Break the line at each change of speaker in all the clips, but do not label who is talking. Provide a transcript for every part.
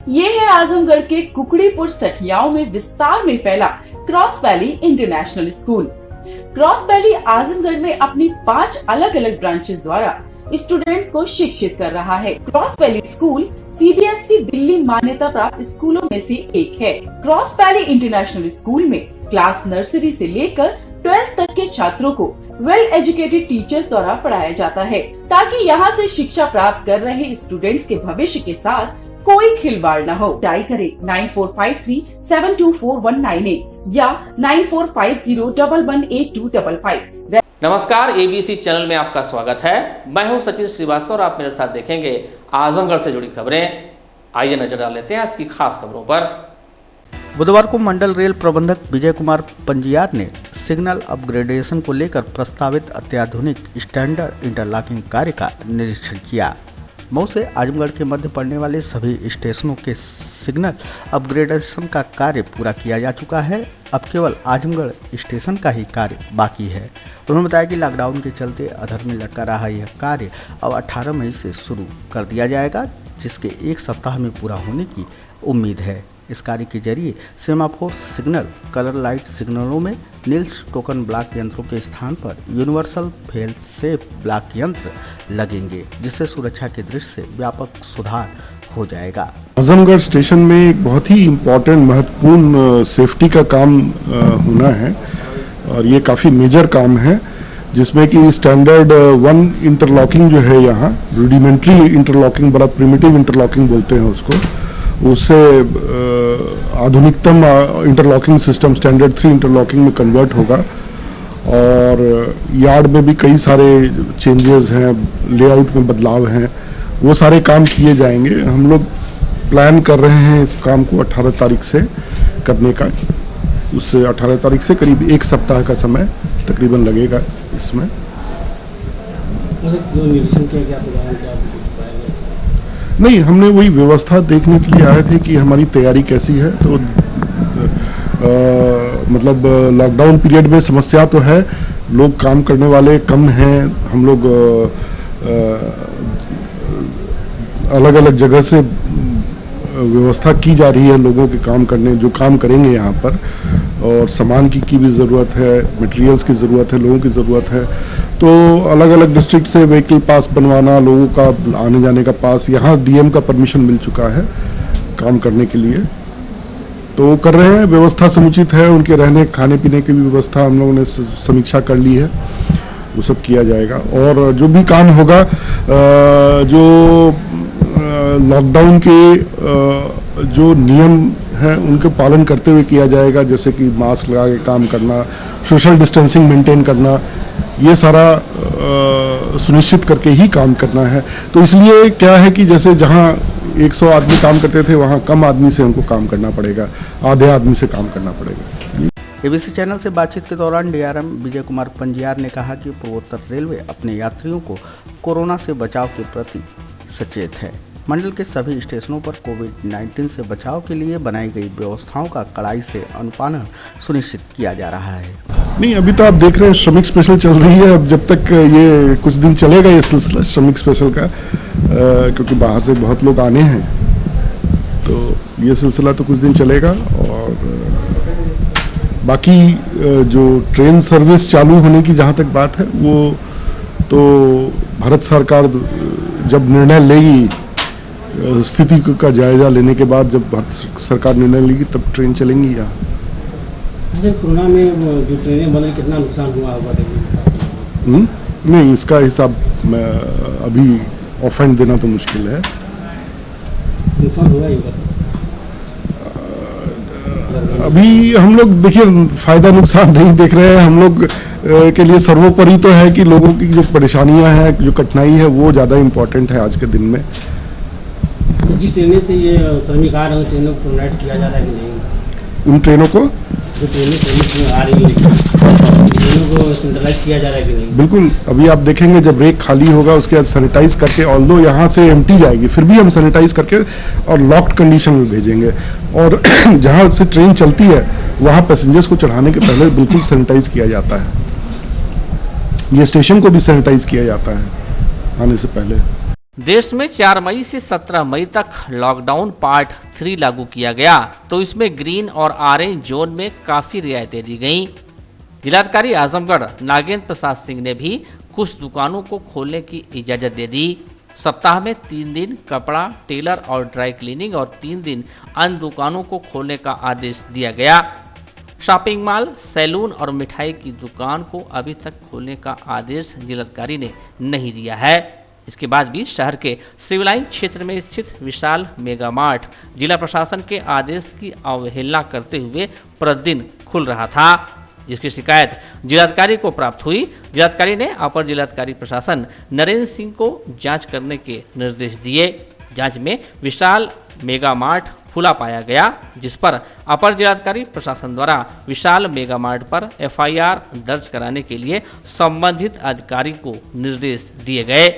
ये है आजमगढ़ के कुकड़ीपुर सठियाओं में विस्तार में फैला cross valley international school. Cross valley Azamgarh में अपनी 5 अलग अलग ब्रांचेस द्वारा स्टूडेंट्स को शिक्षित कर रहा है। Cross valley school CBSE Delhi मान्यता प्राप्त स्कूलों में से एक है। क्रॉस वैली इंटरनेशनल स्कूल में क्लास नर्सरी से लेकर 12th तक के छात्रों को वेल एजुकेटेड टीचर्स द्वारा पढ़ाया जाता है, ताकि यहाँ से शिक्षा प्राप्त कर रहे स्टूडेंट्स के भविष्य के साथ कोई खिलवाड़ न हो। डायल करें 9453724198 या 9450118255।
नमस्कार, एबीसी चैनल में आपका स्वागत है। मैं हूं सचिन श्रीवास्तव और आप मेरे साथ देखेंगे आजमगढ़ से जुड़ी खबरें। आइए नजर डाल लेते हैं आज की खास खबरों पर।
बुधवार को मंडल रेल प्रबंधक विजय कुमार पंजियार ने सिग्नल अपग्रेडेशन को लेकर प्रस्तावित अत्याधुनिक स्टैंडर्ड इंटरलॉकिंग कार्य का निरीक्षण किया। मऊ से आजमगढ़ के मध्य पड़ने वाले सभी स्टेशनों के सिग्नल अपग्रेडेशन का कार्य पूरा किया जा चुका है। अब केवल आजमगढ़ स्टेशन का ही कार्य बाकी है। उन्होंने बताया कि लॉकडाउन के चलते अधर में लटका रहा यह कार्य अब 18 मई से शुरू कर दिया जाएगा, जिसके 1 सप्ताह में पूरा होने की उम्मीद है। इस कार्य के जरिए सेमाफोर सिग्नल, कलर लाइट सिग्नलों में नील्स टोकन ब्लॉक यंत्रों के स्थान पर यूनिवर्सल फेल सेफ ब्लॉक यंत्र लगेंगे, जिससे सुरक्षा की दृष्टि से व्यापक सुधार हो जाएगा।
आजमगढ़ स्टेशन में एक बहुत ही इम्पोर्टेंट महत्वपूर्ण सेफ्टी का काम होना है और ये काफ़ी मेजर काम है, जिसमें कि स्टैंडर्ड 1 इंटरलॉकिंग जो है यहाँ रूडिमेंट्री इंटरलॉकिंग, बड़ा प्रिमिटिव इंटरलॉकिंग बोलते हैं उससे आधुनिकतम इंटरलॉकिंग सिस्टम स्टैंडर्ड 3 इंटरलॉकिंग में कन्वर्ट होगा। और यार्ड में भी कई सारे चेंजेस हैं, लेआउट में बदलाव हैं, वो सारे काम किए जाएंगे। हम लोग प्लान कर रहे हैं इस काम को 18 तारीख से करने का। उससे 18 तारीख से करीब 1 सप्ताह का समय तकरीबन लगेगा इसमें। नहीं, हमने वही व्यवस्था देखने के लिए आए थे कि हमारी तैयारी कैसी है। तो मतलब लॉकडाउन पीरियड में समस्या तो है, लोग काम करने वाले कम हैं। हम लोग अलग अलग जगह से व्यवस्था की जा रही है लोगों के काम करने, जो काम करेंगे यहाँ पर। और सामान की भी ज़रूरत है, मटेरियल्स की ज़रूरत है, लोगों की ज़रूरत है। तो अलग अलग डिस्ट्रिक्ट से व्हीकल पास बनवाना, लोगों का आने जाने का पास, यहाँ डीएम का परमिशन मिल चुका है काम करने के लिए, तो वो कर रहे हैं। व्यवस्था समुचित है, उनके रहने खाने पीने की भी व्यवस्था हम लोगों ने समीक्षा कर ली है, वो सब किया जाएगा। और जो भी काम होगा, जो लॉकडाउन के जो नियम हैं उनके पालन करते हुए किया जाएगा, जैसे कि मास्क लगा के काम करना, सोशल डिस्टेंसिंग मेंटेन करना, ये सारा सुनिश्चित करके ही काम करना है। तो इसलिए क्या है कि जैसे जहाँ 100 आदमी काम करते थे, वहाँ कम आदमी से उनको काम करना पड़ेगा, आधे आदमी से काम करना पड़ेगा।
एबीसी चैनल से बातचीत के दौरान डीआरएम विजय कुमार पंजियार ने कहा कि पूर्वोत्तर रेलवे अपने यात्रियों को कोरोना से बचाव के प्रति सचेत है। मंडल के सभी स्टेशनों पर कोविड-19 से बचाव के लिए बनाई गई व्यवस्थाओं का कड़ाई से अनुपालन सुनिश्चित किया जा रहा है।
नहीं, अभी तो आप देख रहे हैं श्रमिक स्पेशल चल रही है। अब जब तक ये कुछ दिन चलेगा ये सिलसिला श्रमिक स्पेशल का, क्योंकि बाहर से बहुत लोग आने हैं, तो ये सिलसिला तो कुछ दिन चलेगा। और बाकी जो ट्रेन सर्विस चालू होने की जहाँ तक बात है, वो तो भारत सरकार जब निर्णय लेगी, स्थिति का जायजा लेने के बाद जब भारत सरकार निर्णय लेगी, तब ट्रेन चलेंगी यहाँ।
कोरोना में जो ट्रेनें बंद, कितना नुकसान हुआ होगा?
नहीं, इसका हिसाब मैं अभी ऑफेंड देना तो मुश्किल है।
नुकसान हुआ ही होगा सर।
अभी हम लोग देखिए फायदा नुकसान नहीं देख रहे हैं। हम लोग के लिए सर्वोपरि तो है कि लोगों की जो परेशानियां हैं, जो कठिनाई है, वो ज़्यादा इम्पोर्टेंट है आज के दिन में।
जिस ट्रेनें से ये श्रमिक आ रहे हैं, ट्रेनों को प्रोवाइड किया जा रहा है कि नहीं?
उन ट्रेनों को
जो ट्रेनें श्रमिक आ रही है, ट्रेनों को सैनिटाइज किया जा रहा है कि नहीं?
बिल्कुल। अभी आप देखेंगे जब रेक खाली होगा, उसके बाद सैनिटाइज करके, ऑल्दो यहाँ से एम्प्टी जाएगी, फिर भी हम सैनिटाइज करके और लॉक्ड कंडीशन में भेजेंगे। और जहाँ से ट्रेन चलती है, वहाँ पैसेंजर्स को चढ़ाने के पहले बिल्कुल सैनिटाइज किया जाता है। ये स्टेशन को भी सैनिटाइज किया जाता है आने से पहले।
देश में 4 मई से 17 मई तक लॉकडाउन पार्ट 3 लागू किया गया, तो इसमें ग्रीन और ऑरेंज जोन में काफी रियायतें दी गईं। जिलाधिकारी आजमगढ़ नागेंद्र प्रसाद सिंह ने भी कुछ दुकानों को खोलने की इजाजत दे दी। सप्ताह में 3 दिन कपड़ा, टेलर और ड्राई क्लीनिंग और 3 दिन अन्य दुकानों को खोलने का आदेश दिया गया। शॉपिंग मॉल, सैलून और मिठाई की दुकान को अभी तक खोलने का आदेश जिलाधिकारी ने नहीं दिया है। इसके बाद भी शहर के सिविल लाइन क्षेत्र में स्थित विशाल मेगा मार्ट जिला प्रशासन के आदेश की अवहेलना करते हुए प्रतिदिन खुल रहा था, जिसकी शिकायत जिलाधिकारी को प्राप्त हुई। जिलाधिकारी ने अपर जिलाधिकारी प्रशासन नरेंद्र सिंह को जांच करने के निर्देश दिए। जांच में विशाल मेगा मार्ट खुला पाया गया, जिस पर अपर जिलाधिकारी प्रशासन द्वारा विशाल मेगा मार्ट पर FIR दर्ज कराने के लिए संबंधित अधिकारी को निर्देश दिए गए।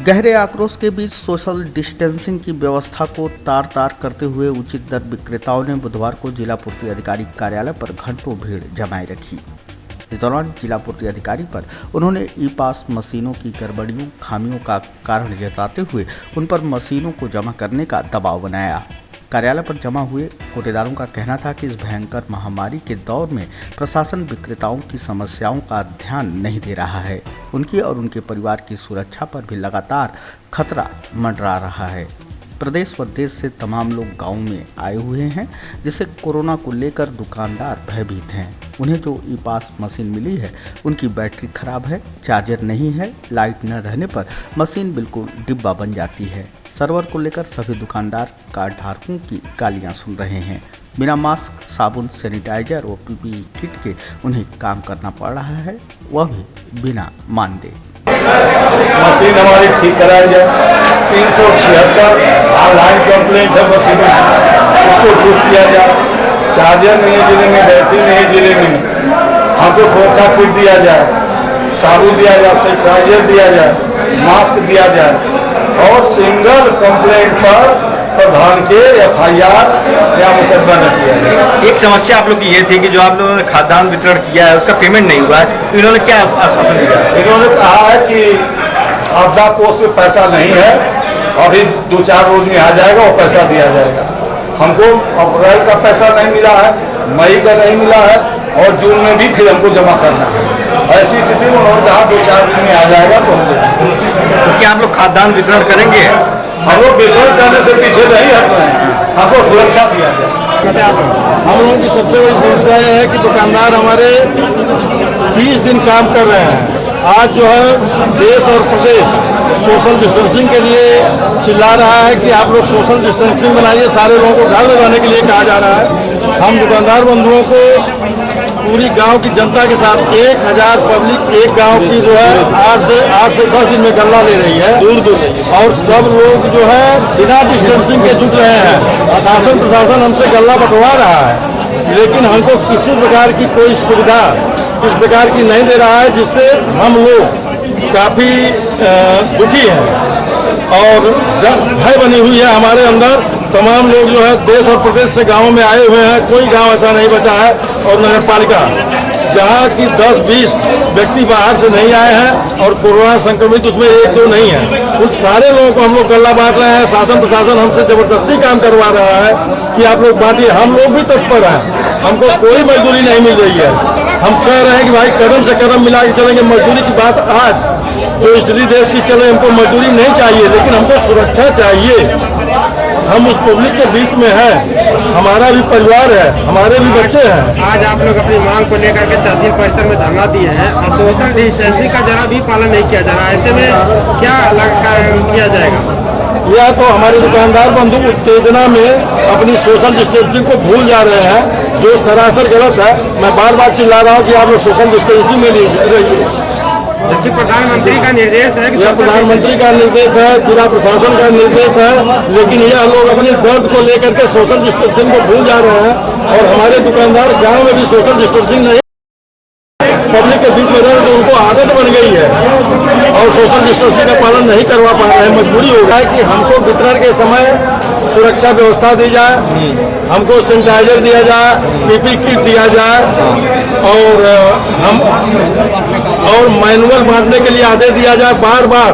गहरे आक्रोश के बीच सोशल डिस्टेंसिंग की व्यवस्था को तार करते हुए उचित दर विक्रेताओं ने बुधवार को जिला पूर्ति अधिकारी कार्यालय पर घंटों भीड़ जमाए रखी। इस दौरान जिला पूर्ति अधिकारी पर उन्होंने ई-पास मशीनों की गड़बड़ियों, खामियों का कारण जताते हुए उन पर मशीनों को जमा करने का दबाव बनाया। कार्यालय पर जमा हुए कोटेदारों का कहना था कि इस भयंकर महामारी के दौर में प्रशासन विक्रेताओं की समस्याओं का ध्यान नहीं दे रहा है। उनकी और उनके परिवार की सुरक्षा पर भी लगातार खतरा मंडरा रहा है। प्रदेश व देश से तमाम लोग गांव में आए हुए हैं, जिससे कोरोना को लेकर दुकानदार भयभीत हैं। उन्हें जो ई-पास मशीन मिली है उनकी बैटरी खराब है, चार्जर नहीं है, लाइट न रहने पर मशीन बिल्कुल डिब्बा बन जाती है। सर्वर को लेकर सभी दुकानदार कार्ड धारकों की गालियां सुन रहे हैं। बिना मास्क, साबुन, सैनिटाइजर और PPE किट के उन्हें काम करना पड़ रहा है, वह भी बिना मानदेय।
मशीन हमारी ठीक कराई जाए। 376 ऑनलाइन कंप्लेंट है मशीन, उसको ठीक किया जाए। चार्जर नहीं है जिले में, बैटरी नहीं है जिले में, हमको सुरक्षा किट दिया जाए, साबुन दिया जाए, सैनिटाइजर दिया जाए, मास्क दिया जाए और सिंगल कंप्लेंट पर प्रधान के FIR या मुकदमा न किया जाए।
एक समस्या आप लोग की ये थी कि जो आप लोगों ने खाद्यान्न वितरण किया है उसका पेमेंट नहीं हुआ है, तो इन्होंने क्या आश्वासन दिया?
इन्होंने कहा है कि आपदा कोष में पैसा नहीं है, अभी 2-4 रोज में आ जाएगा, वो पैसा दिया जाएगा। हमको अप्रैल का पैसा नहीं मिला है, मई का नहीं मिला है और जून में भी फिर हमको जमा करना है। ऐसी स्थिति में उन्होंने कहा 2-4 दिन में आ जाएगा तो हम देंगे।
तो क्या आप लोग खाद्यान्न वितरण करेंगे?
हम लोग वितरण करने से पीछे नहीं हट रहे हैं, हमको सुरक्षा दिया जाए।
हम लोगों की सबसे बड़ी समस्या यह है कि दुकानदार हमारे 20 दिन काम कर रहे हैं। आज जो है देश और प्रदेश सोशल डिस्टेंसिंग के लिए चिल्ला रहा है कि आप लोग सोशल डिस्टेंसिंग बनाइए, सारे लोगों को घर लगाने के लिए कहा जा रहा है। हम दुकानदार बंधुओं को पूरी गांव की जनता के साथ 1000 पब्लिक एक गांव की जो है 8 से 10 दिन में गल्ला ले रही है, दूर और सब लोग जो है बिना डिस्टेंसिंग के जुट रहे हैं। शासन प्रशासन हमसे गल्ला बंटवा रहा है, लेकिन हमको किसी प्रकार की कोई सुविधा इस प्रकार की नहीं दे रहा है, जिससे हम लोग काफ़ी दुखी हैं और भय बनी हुई है हमारे अंदर। तमाम लोग जो है देश और प्रदेश से गांवों में आए हुए हैं, कोई गांव ऐसा नहीं बचा है। और नगर पालिका जहाँ की 10-20 व्यक्ति बाहर से नहीं आए हैं और कोरोना संक्रमित उसमें 1-2 नहीं है, उन सारे लोगों को हम लोग गल्ला बांट रहे हैं। शासन प्रशासन हमसे जबरदस्ती काम करवा रहा है कि आप लोग बांटिए। हम लोग भी तत्पर हैं, हमको कोई मजदूरी नहीं मिल रही है। हम कह रहे हैं कि भाई कदम से कदम मिला के चलेंगे। मजदूरी की बात आज जो स्थिति देश की चल रही, हमको मजदूरी नहीं चाहिए, लेकिन हमको सुरक्षा चाहिए। हम उस पब्लिक के बीच में हैं, हमारा भी परिवार है, हमारे भी बच्चे हैं।
आज आप लोग अपनी मांग को लेकर के तहसील परिसर में धरना दिए हैं और सोशल डिस्टेंसिंग का जरा भी पालन नहीं किया जा रहा है। ऐसे में क्या किया जाएगा?
या तो हमारे दुकानदार बंधु उत्तेजना में अपनी सोशल डिस्टेंसिंग को भूल जा रहे हैं, जो सरासर गलत है। मैं बार बार चिल्ला रहा हूँ कि आप लोग सोशल डिस्टेंसिंग में रहिए।
जबकि प्रधानमंत्री का निर्देश है कि
यह प्रधानमंत्री का निर्देश है, जिला प्रशासन का निर्देश है, लेकिन यह लोग अपने दर्द को लेकर के सोशल डिस्टेंसिंग को भूल जा रहे हैं। और हमारे दुकानदार गांव में भी सोशल डिस्टेंसिंग नहीं, पब्लिक के बीच में रहे तो उनको आदत बन गई है और सोशल डिस्टेंसिंग का पालन नहीं करवा पा रहे हैं। मजबूरी हो गया है कि हमको वितरण के समय सुरक्षा व्यवस्था दी जाए, हमको सैनिटाइजर दिया जाए, PPE किट दिया जाए और मैनुअल बांटने के लिए आदेश दिया जाए। बार बार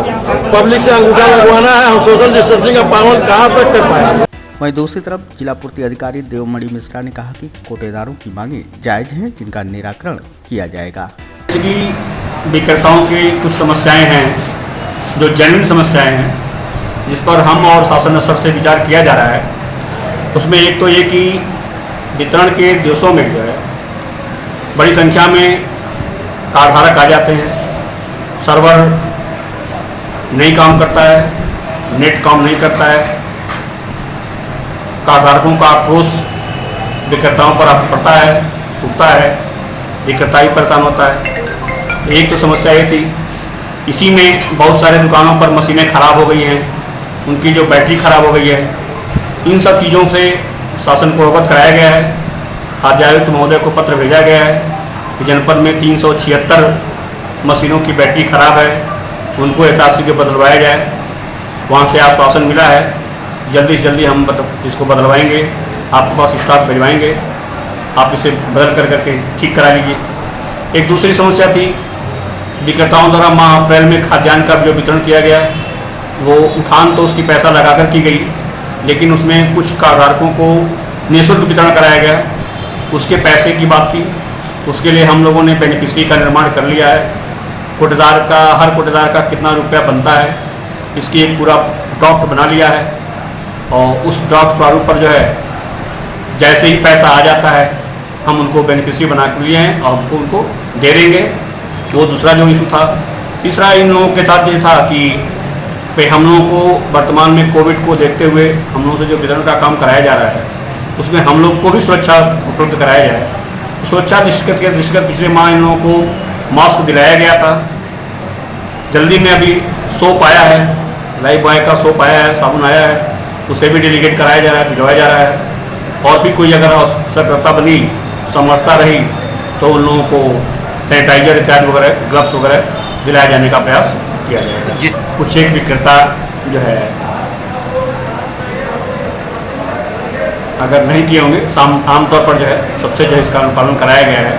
पब्लिक से अंगूठा लगवाना है, हम सोशल डिस्टेंसिंग का पालन कहाँ तक कर पाएंगे।
वहीं दूसरी तरफ जिला पूर्ति अधिकारी देवमणि मिश्रा ने कहा कि कोटेदारों की मांगे जायज हैं, जिनका निराकरण किया जाएगा।
विक्रेताओं की कुछ समस्याएं हैं जो जेन्युइन समस्याएं हैं, जिस पर हम और शासन स्तर से विचार किया जा रहा है। उसमें एक तो ये कि वितरण के दिवसों में जो है बड़ी संख्या में कार्डधारक आ जाते हैं, सर्वर नहीं काम करता है, नेट काम नहीं करता है, कार्डधारकों का आक्रोश विक्रेताओं पर पड़ता है, उठता है, विक्रेता ही परेशान होता है। एक तो समस्या ये थी। इसी में बहुत सारे दुकानों पर मशीनें खराब हो गई हैं, उनकी जो बैटरी खराब हो गई है। इन सब चीज़ों से शासन को अवगत कराया गया है। खाद्य आयुक्त महोदय को पत्र भेजा गया है कि जनपद में 376 मशीनों की बैटरी खराब है, उनको यथाशीघ्र के बदलवाया जाए। वहाँ से आश्वासन मिला है, जल्दी से जल्दी हम इसको बदलवाएंगे, आपके पास स्टॉक भिजवाएंगे, आप इसे बदल करके ठीक करा लीजिए। एक दूसरी समस्या थी, विक्रेताओं द्वारा माह अप्रैल में खाद्यान्न का जो वितरण किया गया, वो उठान तो उसकी पैसा लगाकर की गई, लेकिन उसमें कुछ कार्डधारकों को निःशुल्क वितरण कराया गया, उसके पैसे की बात थी। उसके लिए हम लोगों ने बेनिफिशियरी का निर्माण कर लिया है। हर कोटेदार का कितना रुपया बनता है, इसकी एक पूरा ड्राफ्ट बना लिया है, और उस ड्राफ्ट प्रारूप पर जो है जैसे ही पैसा आ जाता है हम उनको बेनिफिशियरी बना के लिए हैं और हमको उनको दे देंगे। वो दूसरा जो इशू था। तीसरा इन लोगों के साथ ये था कि हम लोगों को वर्तमान में कोविड को देखते हुए हम लोगों से जो वितरण का काम कराया जा रहा है, उसमें हम लोग को भी सुरक्षा उपलब्ध कराया जाए। सुरक्षा दृष्टिगत के दृष्टिगत पिछले माह इन लोगों को मास्क दिलाया गया था। जल्दी में अभी सोप आया है, लाइफ बॉय का सोप आया है, साबुन आया है, उसे भी डेलीगेट कराया जा रहा है, भिजवाया जा रहा है। और भी कोई अगर आवश्यकता बनी, समर्थता रही, तो उन लोगों को सैनिटाइजर इत्यादि वगैरह, ग्लव्स वगैरह दिलाया जाने का प्रयास किया जाएगा। कुछ एक विक्रेता जो है अगर नहीं किए होंगे, आमतौर पर जो है सबसे जो है इसका अनुपालन कराया गया है।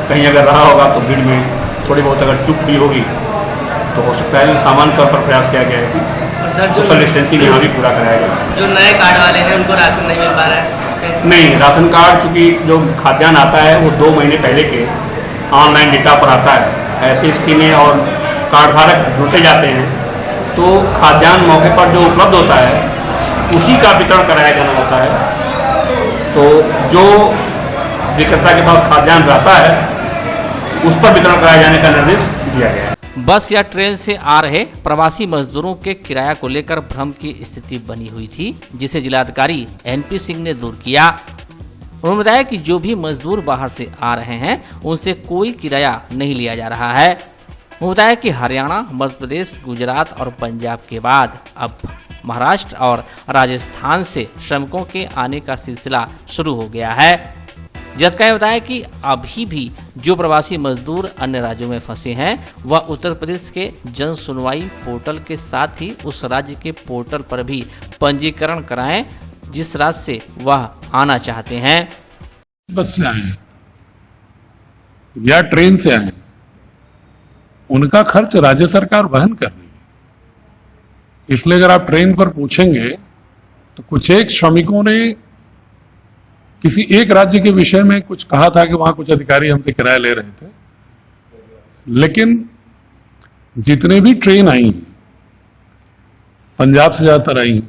कहीं अगर रहा होगा तो भीड़ में थोड़ी बहुत अगर चूक हुई होगी तो हो सकता है, सामान्य तौर पर प्रयास किया गया है कि सोशल डिस्टेंसिंग यहाँ भी पूरा कराया गया।
जो नए कार्ड वाले हैं उनको राशन नहीं मिल पा रहा है?
नहीं, राशन कार्ड चूँकि जो खाद्यान्न आता है वो 2 महीने पहले के ऑनलाइन डेटा पर आता है। ऐसी स्थिति में और कार्डधारक जुड़ते जाते हैं तो खाद्यान्न मौके पर जो उपलब्ध होता है उसी का वितरण कराया जाना होता है। तो जो विक्रेता के पास खाद्यान्न रहता है उस पर वितरण कराए जाने का निर्देश दिया गया है।
बस या ट्रेन से आ रहे प्रवासी मजदूरों के किराया को लेकर भ्रम की स्थिति बनी हुई थी, जिसे जिलाधिकारी एनपी सिंह ने दूर किया। उन्होंने बताया कि जो भी मजदूर बाहर से आ रहे हैं उनसे कोई किराया नहीं लिया जा रहा है। उन्होंने बताया कि हरियाणा, मध्य प्रदेश, गुजरात और पंजाब के बाद अब महाराष्ट्र और राजस्थान से श्रमिकों के आने का सिलसिला शुरू हो गया है। जिलाधिकारी ने बताया कि अभी भी जो प्रवासी मजदूर अन्य राज्यों में फंसे हैं वह उत्तर प्रदेश के जन सुनवाई पोर्टल के साथ ही उस राज्य के पोर्टल पर भी पंजीकरण कराएं जिस राज्य से वह आना चाहते हैं।
बस से आए या ट्रेन से आए, उनका खर्च राज्य सरकार वहन कर रही है। इसलिए अगर आप ट्रेन पर पूछेंगे तो कुछ एक श्रमिकों ने किसी एक राज्य के विषय में कुछ कहा था कि वहां कुछ अधिकारी हमसे किराया ले रहे थे, लेकिन जितने भी ट्रेन आई, पंजाब से ज्यादातर आई,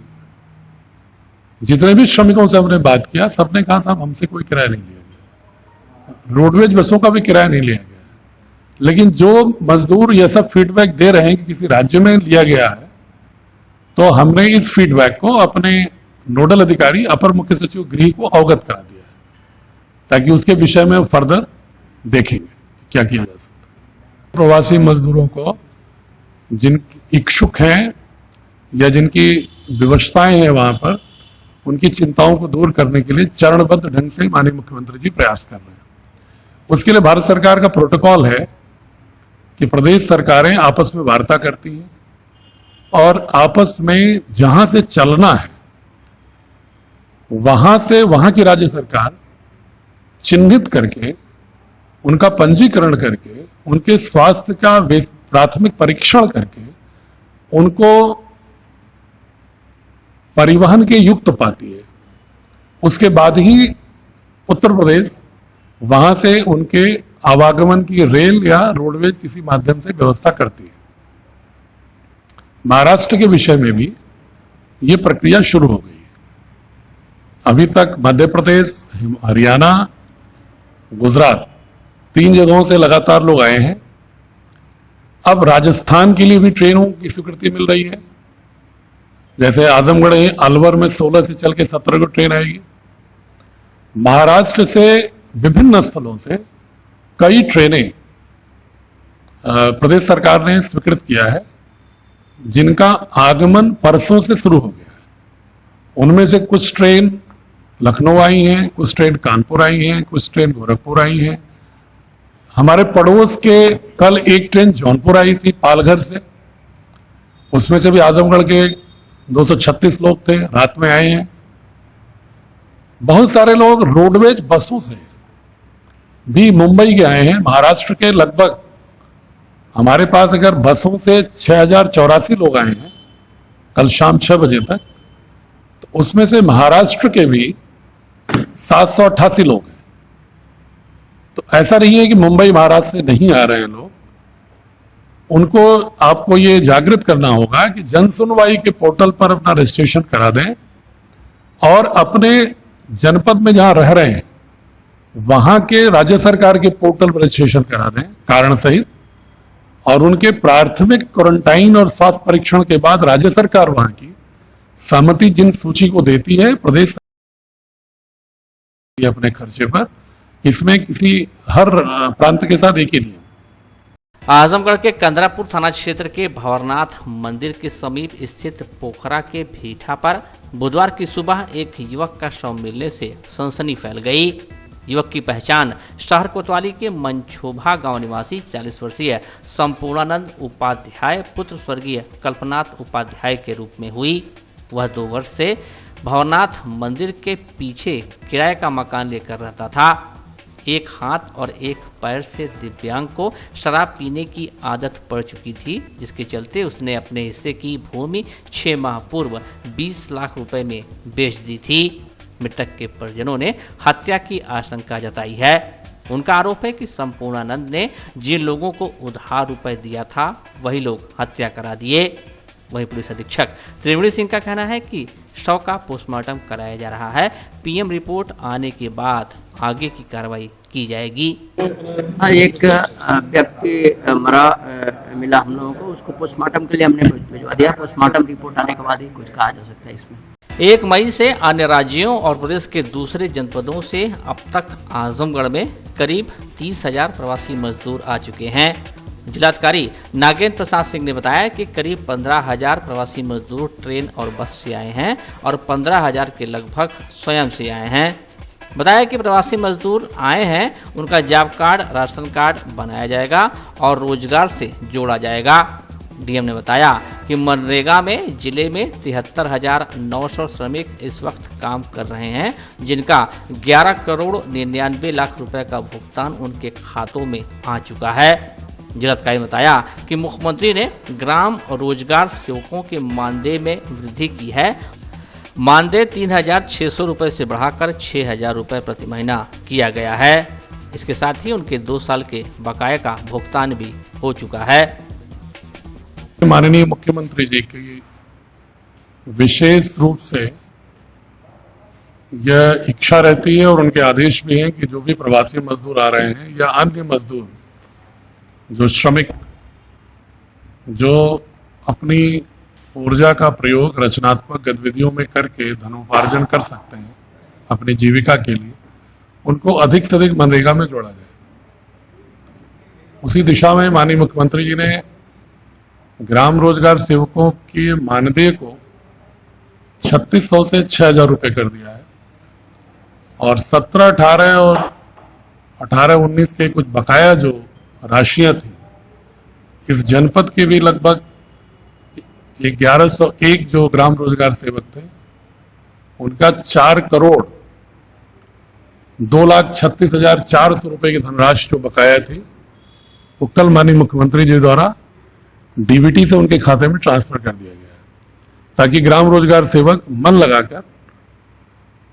जितने भी श्रमिकों से हमने बात किया, सबने कहा साहब हमसे कोई किराया नहीं लिया गया, रोडवेज बसों का भी किराया नहीं लिया गया। लेकिन जो मजदूर यह सब फीडबैक दे रहे हैं कि किसी राज्य में लिया गया है, तो हमने इस फीडबैक को अपने नोडल अधिकारी अपर मुख्य सचिव गृह को अवगत करा दिया है, ताकि उसके विषय में फर्दर देखेंगे क्या किया जा सकता है। प्रवासी मजदूरों को जिन इच्छुक हैं या जिनकी विवशताएं हैं वहां पर, उनकी चिंताओं को दूर करने के लिए चरणबद्ध ढंग से माननीय मुख्यमंत्री जी प्रयास कर रहे हैं। उसके लिए भारत सरकार का प्रोटोकॉल है कि प्रदेश सरकारें आपस में वार्ता करती हैं और आपस में जहां से चलना है वहां से वहां की राज्य सरकार चिन्हित करके, उनका पंजीकरण करके, उनके स्वास्थ्य का प्राथमिक परीक्षण करके उनको परिवहन के युक्त पाती है, उसके बाद ही उत्तर प्रदेश वहां से उनके आवागमन की रेल या रोडवेज किसी माध्यम से व्यवस्था करती है। महाराष्ट्र के विषय में भी ये प्रक्रिया शुरू हो गई है। अभी तक मध्य प्रदेश, हरियाणा, गुजरात 3 जगहों से लगातार लोग आए हैं। अब राजस्थान के लिए भी ट्रेनों की स्वीकृति मिल रही है। जैसे आजमगढ़ है, अलवर में 16 से चल के 17 को ट्रेन आएगी। महाराष्ट्र से विभिन्न स्थलों से कई ट्रेनें प्रदेश सरकार ने स्वीकृत किया है, जिनका आगमन परसों से शुरू हो गया है। उनमें से कुछ ट्रेन लखनऊ आई हैं, कुछ ट्रेन कानपुर आई हैं, कुछ ट्रेन गोरखपुर आई हैं। हमारे पड़ोस के कल एक ट्रेन जौनपुर आई थी पालघर से, उसमें से भी आजमगढ़ के 236 लोग थे, रात में आए हैं। बहुत सारे लोग रोडवेज बसों से भी मुंबई के आए हैं। महाराष्ट्र के लगभग हमारे पास अगर बसों से 6084 लोग आए हैं कल शाम 6 बजे तक, तो उसमें से महाराष्ट्र के भी 788 लोग हैं। तो ऐसा नहीं है कि मुंबई महाराष्ट्र से नहीं आ रहे हैं लोग। उनको आपको ये जागृत करना होगा कि जन सुनवाई के पोर्टल पर अपना रजिस्ट्रेशन करा दें और अपने जनपद में जहां रह रहे हैं वहां के राज्य सरकार के पोर्टल पर रजिस्ट्रेशन करा दें कारण सहित, और उनके प्राथमिक क्वारंटाइन और स्वास्थ्य परीक्षण के बाद राज्य सरकार वहां की सहमति जिन सूची को देती है प्रदेश अपने खर्चे पर, इसमें किसी हर प्रांत के साथ एक ही नियम।
आजमगढ़ के कंदरापुर थाना क्षेत्र के भंवरनाथ मंदिर के समीप स्थित पोखरा के भीठा पर बुधवार की सुबह एक युवक का शव मिलने से सनसनी फैल गई। युवक की पहचान शहर कोतवाली के मंछोभा गांव निवासी 40 वर्षीय संपूर्णानंद उपाध्याय पुत्र स्वर्गीय कल्पनाथ उपाध्याय के रूप में हुई। वह 2 वर्ष से भंवरनाथ मंदिर के पीछे किराए का मकान लेकर रहता था। एक हाथ और एक पैर से दिव्यांग को शराब पीने की आदत पड़ चुकी थी, जिसके चलते उसने अपने हिस्से की भूमि 6 माह पूर्व 20 लाख रुपए में बेच दी थी। मृतक के परिजनों ने हत्या की आशंका जताई है। उनका आरोप है कि संपूर्णानंद ने जिन लोगों को उधार रुपए दिया था वही लोग हत्या करा दिए। वहीं पुलिस अधीक्षक त्रिवेणी सिंह का कहना है कि शव का पोस्टमार्टम कराया जा रहा है। पीएम रिपोर्ट आने के बाद आगे की कार्रवाई की जाएगी।
एक व्यक्ति मिला हम लोगों को, उसको पोस्टमार्टम के लिए हमने भिजवा दिया। पोस्टमार्टम रिपोर्ट आने के बाद ही कुछ कहा जा सकता है इसमें।
1 मई से अन्य राज्यों और प्रदेश के दूसरे जनपदों से अब तक आजमगढ़ में करीब 30,000 प्रवासी मजदूर आ चुके हैं। जिलाधिकारी नागेंद्र प्रसाद सिंह ने बताया कि करीब 15,000 प्रवासी मजदूर ट्रेन और बस से आए हैं और 15,000 के लगभग स्वयं से आए हैं। बताया कि प्रवासी मजदूर आए हैं, उनका जॉब कार्ड, राशन कार्ड बनाया जाएगा और रोजगार से जोड़ा जाएगा। डीएम ने बताया कि मनरेगा में जिले में 73,900 श्रमिक इस वक्त काम कर रहे हैं, जिनका 11 करोड़ 99 लाख रुपए का भुगतान उनके खातों में आ चुका है। जिलाधिकारी ने बताया कि मुख्यमंत्री ने ग्राम रोजगार सेवकों के मानदेय में वृद्धि की है। मानदेय 3,600 रुपये से बढ़ाकर 6,000 रुपये प्रति महीना किया गया है। इसके साथ ही उनके 2 साल के बकाये का भुगतान भी हो चुका है।
माननीय मुख्यमंत्री जी की विशेष रूप से यह इच्छा रहती है और उनके आदेश भी हैं कि जो भी प्रवासी मजदूर आ रहे हैं या अन्य मजदूर जो श्रमिक जो अपनी ऊर्जा का प्रयोग रचनात्मक गतिविधियों में करके धनोपार्जन कर सकते हैं अपनी जीविका के लिए, उनको अधिक से अधिक मनरेगा में जोड़ा जाए। उसी दिशा में माननीय मुख्यमंत्री जी ने ग्राम रोजगार सेवकों के मानदेय को 3600 से 6,000 रुपये कर दिया है और 17, 18 और 18, 19 के कुछ बकाया जो राशियां थी, इस जनपद के भी लगभग 1101 जो ग्राम रोजगार सेवक थे, उनका 4 करोड़ 2,36,400 रुपए की धनराशि जो बकाया थी, वो कल माननीय मुख्यमंत्री जी द्वारा डीबीटी से उनके खाते में ट्रांसफर कर दिया गया है, ताकि ग्राम रोजगार सेवक मन लगाकर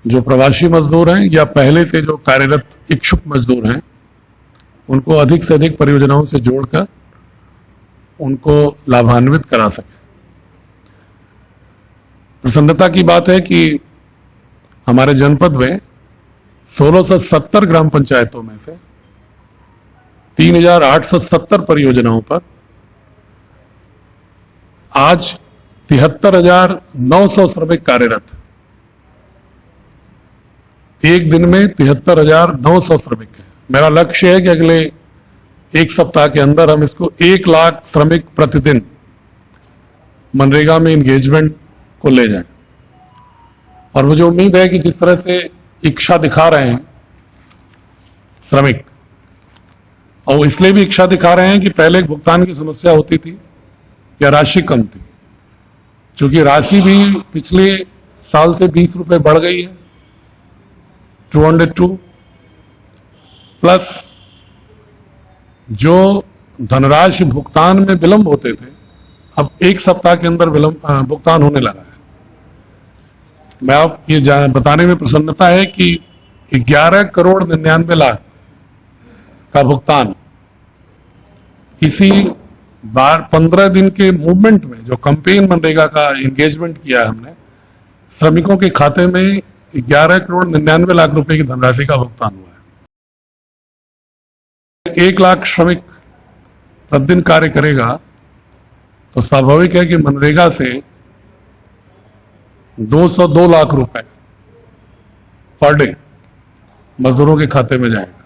जो प्रवासी मजदूर हैं या पहले से जो कार्यरत इच्छुक मजदूर हैं उनको अधिक से अधिक परियोजनाओं से जोड़कर उनको लाभान्वित करा सके। प्रसन्नता की बात है कि हमारे जनपद में 1670 ग्राम पंचायतों में से 3870 परियोजनाओं पर आज 73,900 श्रमिक कार्यरत। एक दिन में 73,900 श्रमिक है। मेरा लक्ष्य है कि अगले एक सप्ताह के अंदर हम इसको 1 लाख श्रमिक प्रतिदिन मनरेगा में एंगेजमेंट को ले जाएं। और मुझे उम्मीद है कि जिस तरह से इच्छा दिखा रहे हैं श्रमिक, और इसलिए भी इच्छा दिखा रहे हैं कि पहले भुगतान की समस्या होती थी या राशि कम थी, क्योंकि राशि भी पिछले साल से 20 रुपए बढ़ गई है, 202 प्लस जो धनराशि भुगतान में विलंब होते थे अब 1 सप्ताह के अंदर विलंब भुगतान होने लगा है। मैं आप ये बताने में प्रसन्नता है कि 11 करोड़ 99 लाख का भुगतान इसी बार 15 दिन के मूवमेंट में जो कैंपेन मनरेगा का एंगेजमेंट किया है हमने, श्रमिकों के खाते में 11 करोड़ 99 लाख रुपए की धनराशि का भुगतान हुआ है। 1 लाख श्रमिक प्रतिदिन कार्य करेगा तो स्वाभाविक है कि मनरेगा से 202 लाख रुपए पर डे मजदूरों के खाते में जाएगा,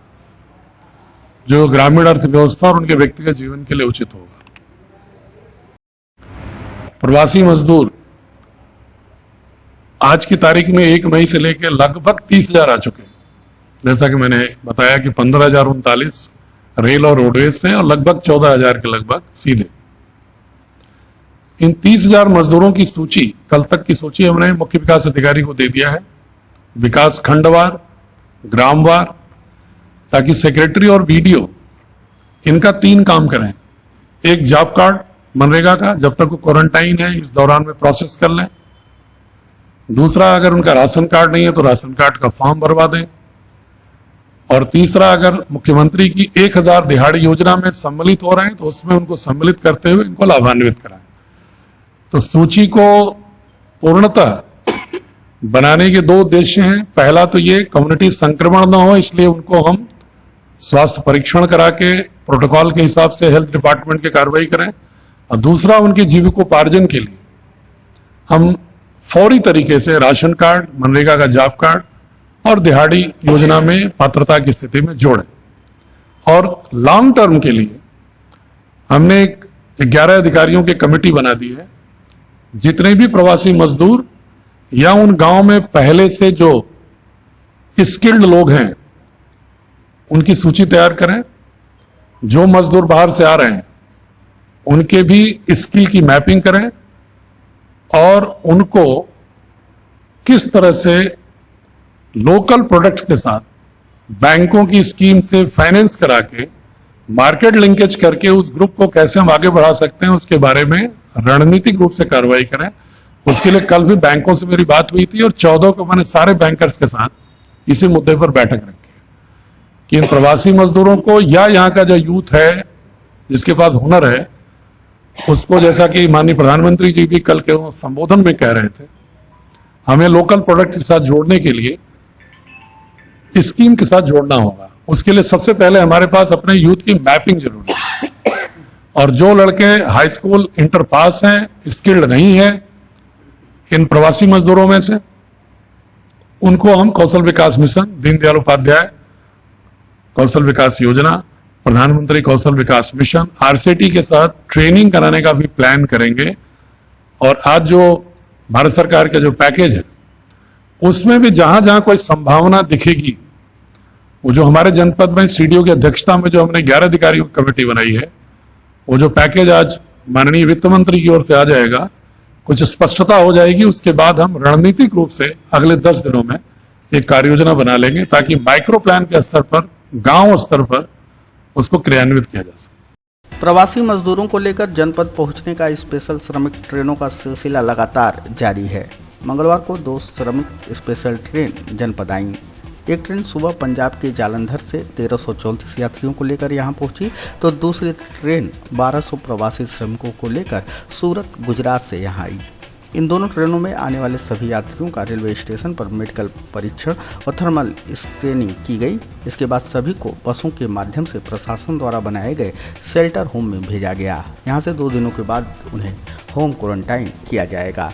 जो ग्रामीण अर्थव्यवस्था और उनके व्यक्तिगत जीवन के लिए उचित होगा। प्रवासी मजदूर आज की तारीख में 1 मई से लेकर लगभग 30,000 आ चुके हैं। जैसा कि मैंने बताया कि 15,039 रेल और रोडवेज से और लगभग 14,000 के लगभग सीधे। इन 30,000 मजदूरों की सूची, कल तक की सूची हमने मुख्य विकास अधिकारी को दे दिया है, विकास खंडवार, ग्रामवार, ताकि सेक्रेटरी और बीडीओ इनका 3 काम करें। एक जॉब कार्ड मनरेगा का, जब तक वो क्वारंटाइन है इस दौरान में प्रोसेस कर लें। दूसरा, अगर उनका राशन कार्ड नहीं है तो राशन कार्ड का फॉर्म भरवा दें। और तीसरा, अगर मुख्यमंत्री की 1000 दिहाड़ी योजना में सम्मिलित हो रहे हैं तो उसमें उनको सम्मिलित करते हुए इनको लाभान्वित कराएं। तो सूची को पूर्णतः बनाने के 2 उद्देश्य हैं। पहला तो ये कम्युनिटी संक्रमण न हो, इसलिए उनको हम स्वास्थ्य परीक्षण करा के प्रोटोकॉल के हिसाब से हेल्थ डिपार्टमेंट की कार्रवाई करें। और दूसरा, उनके जीविकोपार्जन के लिए हम फौरी तरीके से राशन कार्ड, मनरेगा का जॉब कार्ड और दिहाड़ी योजना में पात्रता की स्थिति में जोड़ें। और लॉन्ग टर्म के लिए हमने एक 11 अधिकारियों की कमेटी बना दी है। जितने भी प्रवासी मजदूर या उन गांव में पहले से जो स्किल्ड लोग हैं उनकी सूची तैयार करें। जो मजदूर बाहर से आ रहे हैं उनके भी स्किल की मैपिंग करें और उनको किस तरह से लोकल प्रोडक्ट्स के साथ बैंकों की स्कीम से फाइनेंस करा के मार्केट लिंकेज करके उस ग्रुप को कैसे हम आगे बढ़ा सकते हैं, उसके बारे में रणनीतिक रूप से कार्रवाई करें। उसके लिए कल भी बैंकों से मेरी बात हुई थी और 14 को मैंने सारे बैंकर्स के साथ इसी मुद्दे पर बैठक रखी है कि इन प्रवासी मजदूरों को या यहाँ का जो यूथ है जिसके पास हुनर है उसको, जैसा कि माननीय प्रधानमंत्री जी भी कल के संबोधन में कह रहे थे, हमें लोकल प्रोडक्ट के साथ जोड़ने के लिए स्कीम के साथ जोड़ना होगा। उसके लिए सबसे पहले हमारे पास अपने यूथ की मैपिंग जरूरी है। और जो लड़के हाई स्कूल इंटर पास हैं, स्किल्ड नहीं है इन प्रवासी मजदूरों में से, उनको हम कौशल विकास मिशन, दीनदयाल उपाध्याय कौशल विकास योजना, प्रधानमंत्री कौशल विकास मिशन, आरसीटी के साथ ट्रेनिंग कराने का भी प्लान करेंगे। और आज जो भारत सरकार का जो पैकेज है उसमें भी जहां जहां कोई संभावना दिखेगी, वो जो हमारे जनपद में सीडीओ की अध्यक्षता में जो हमने 11 अधिकारियों की कमेटी बनाई है, वो जो पैकेज आज माननीय वित्त मंत्री की ओर से आ जाएगा, कुछ स्पष्टता हो जाएगी। उसके बाद हम रणनीतिक रूप से अगले 10 दिनों में एक कार्य योजना बना लेंगे ताकि माइक्रो प्लान के स्तर पर, गांव स्तर पर उसको क्रियान्वित किया जा सके।
प्रवासी मजदूरों को लेकर जनपद पहुंचने का स्पेशल श्रमिक ट्रेनों का सिलसिला लगातार जारी है। मंगलवार को 2 श्रमिक स्पेशल ट्रेन जनपद आईं। एक ट्रेन सुबह पंजाब के जालंधर से 1334 यात्रियों को लेकर यहां पहुंची, तो दूसरी ट्रेन 1200 प्रवासी श्रमिकों को लेकर सूरत, गुजरात से यहां आई। इन दोनों ट्रेनों में आने वाले सभी यात्रियों का रेलवे स्टेशन पर मेडिकल परीक्षण और थर्मल स्क्रीनिंग की गई। इसके बाद सभी को बसों के माध्यम से प्रशासन द्वारा बनाए गए शेल्टर होम में भेजा गया। यहां से 2 दिनों के बाद उन्हें होम क्वारंटाइन किया जाएगा।